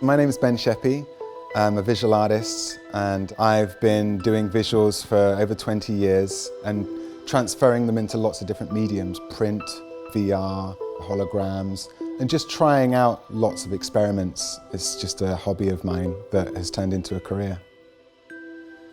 My name is Ben Sheppy. I'm a visual artist and I've been doing visuals for over 20 years and transferring them into lots of different mediums, print, VR, holograms, and just trying out lots of experiments. It's just a hobby of mine that has turned into a career.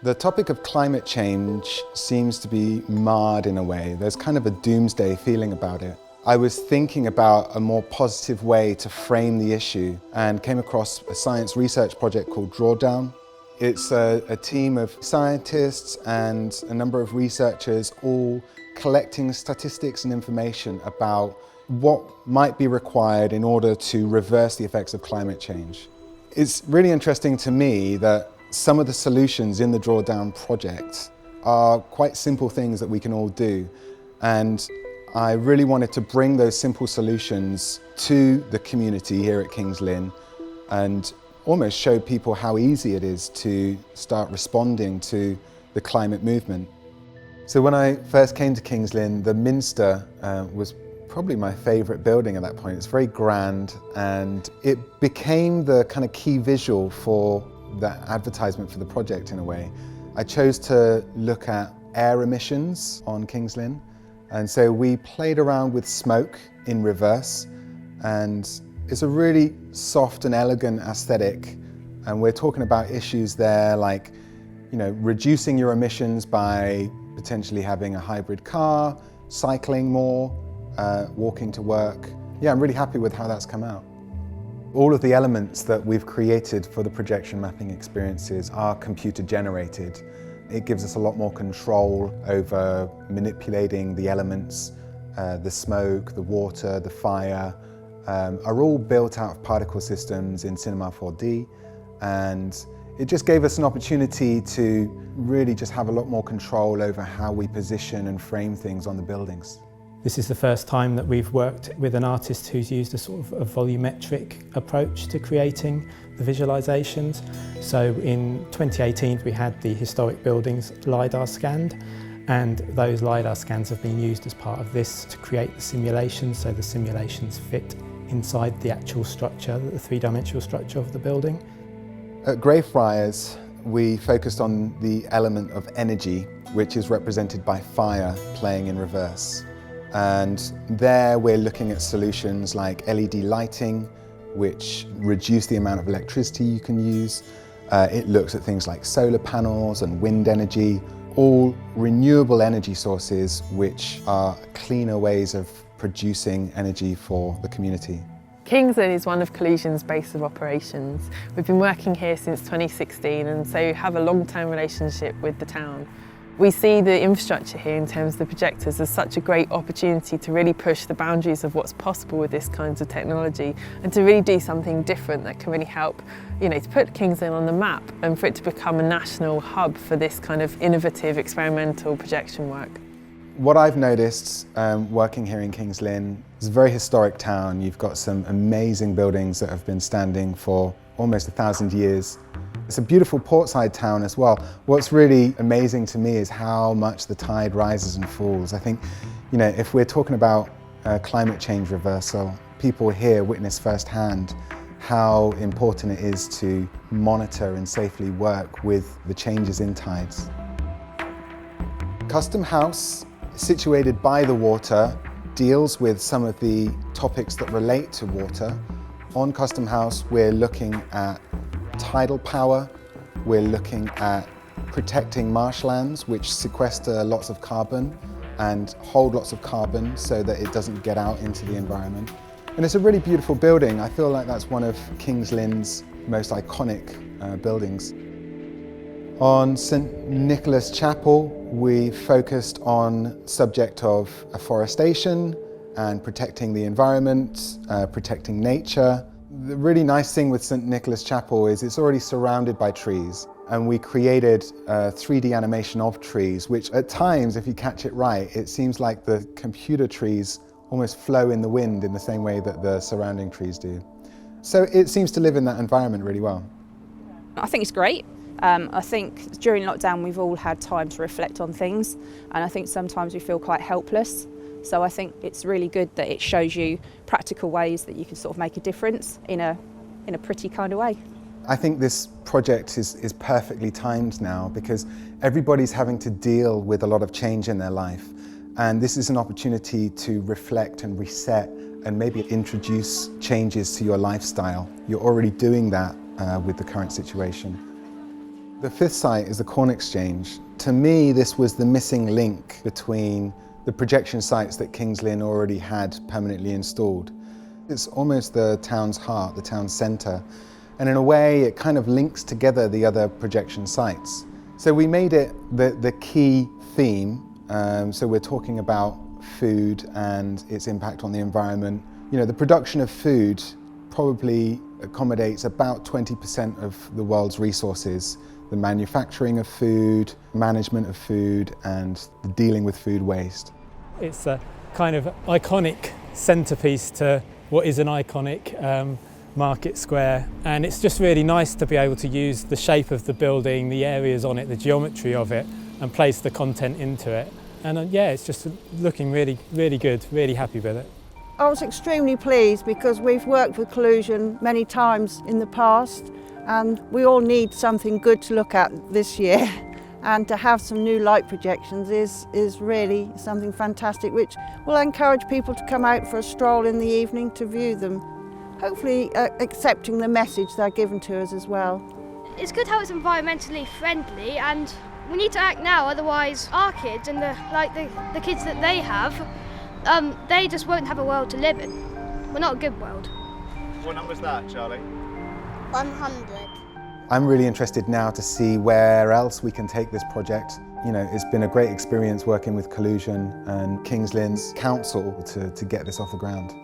The topic of climate change seems to be marred in a way. There's kind of a doomsday feeling about it. I was thinking about a more positive way to frame the issue and came across a science research project called Drawdown. It's a team of scientists and a number of researchers all collecting statistics and information about what might be required in order to reverse the effects of climate change. It's really interesting to me that some of the solutions in the Drawdown project are quite simple things that we can all do. And I really wanted to bring those simple solutions to the community here at King's Lynn and almost show people how easy it is to start responding to the climate movement. So when I first came to King's Lynn, the Minster was probably my favourite building at that point. It's very grand and it became the kind of key visual for the advertisement for the project in a way. I chose to look at air emissions on King's Lynn. And so we played around with smoke in reverse, and it's a really soft and elegant aesthetic. And we're talking about issues there like, reducing your emissions by potentially having a hybrid car, cycling more, walking to work. Yeah, I'm really happy with how that's come out. All of the elements that we've created for the projection mapping experiences are computer generated. It gives us a lot more control over manipulating the elements. The smoke, the water, the fire are all built out of particle systems in Cinema 4D, and it just gave us an opportunity to really just have a lot more control over how we position and frame things on the buildings. This is the first time that we've worked with an artist who's used a sort of a volumetric approach to creating the visualisations. So in 2018 we had the historic buildings LiDAR scanned, and those LiDAR scans have been used as part of this to create the simulations, so the simulations fit inside the actual structure, the three-dimensional structure of the building. At Greyfriars we focused on the element of energy, which is represented by fire playing in reverse. And there we're looking at solutions like LED lighting, which reduce the amount of electricity you can use. It looks at things like solar panels and wind energy, all renewable energy sources which are cleaner ways of producing energy for the community. King's Lynn is one of Collusion's base of operations. We've been working here since 2016 and so have a long-term relationship with the town. We see the infrastructure here in terms of the projectors as such a great opportunity to really push the boundaries of what's possible with this kinds of technology and to really do something different that can really help, to put King's Lynn on the map and for it to become a national hub for this kind of innovative experimental projection work. What I've noticed working here in King's Lynn is a very historic town. You've got some amazing buildings that have been standing for almost 1,000 years. It's a beautiful portside town as well. What's really amazing to me is how much the tide rises and falls. I think, if we're talking about climate change reversal, people here witness firsthand how important it is to monitor and safely work with the changes in tides. Custom House, situated by the water, deals with some of the topics that relate to water. On Custom House, we're looking at tidal power, we're looking at protecting marshlands which sequester lots of carbon and hold lots of carbon so that it doesn't get out into the environment. And it's a really beautiful building. I feel like that's one of King's Lynn's most iconic buildings. On St Nicholas Chapel, we focused on the subject of afforestation and protecting the environment, protecting nature. The really nice thing with St Nicholas Chapel is it's already surrounded by trees, and we created a 3D animation of trees, which at times, if you catch it right, it seems like the computer trees almost flow in the wind in the same way that the surrounding trees do. So it seems to live in that environment really well. I think it's great. I think during lockdown we've all had time to reflect on things, and I think sometimes we feel quite helpless. So I think it's really good that it shows you practical ways that you can sort of make a difference in a in a pretty kind of way. I think this project is perfectly timed now because everybody's having to deal with a lot of change in their life. And this is an opportunity to reflect and reset and maybe introduce changes to your lifestyle. You're already doing that with the current situation. The fifth site is the Corn Exchange. To me, this was the missing link between the projection sites that Kings Lynn already had permanently installed. It's almost the town's heart, the town's centre. And in a way, it kind of links together the other projection sites. So we made it the key theme. So we're talking about food and its impact on the environment. You know, the production of food probably accommodates about 20% of the world's resources. The manufacturing of food, management of food, and the dealing with food waste. It's a kind of iconic centrepiece to what is an iconic market square, and it's just really nice to be able to use the shape of the building, the areas on it, the geometry of it, and place the content into it. And yeah, it's just looking really, really good, really happy with it. I was extremely pleased because we've worked with Collusion many times in the past, and we all need something good to look at this year. And to have some new light projections is really something fantastic, which will encourage people to come out for a stroll in the evening to view them, hopefully accepting the message they're given to us as well. It's good how it's environmentally friendly, and we need to act now, otherwise our kids and the kids that they have, they just won't have a world to live in. We're not a good world. What number's that, Charlie? 100. I'm really interested now to see where else we can take this project. You know, it's been a great experience working with Collusion and Kings Lynn's council to get this off the ground.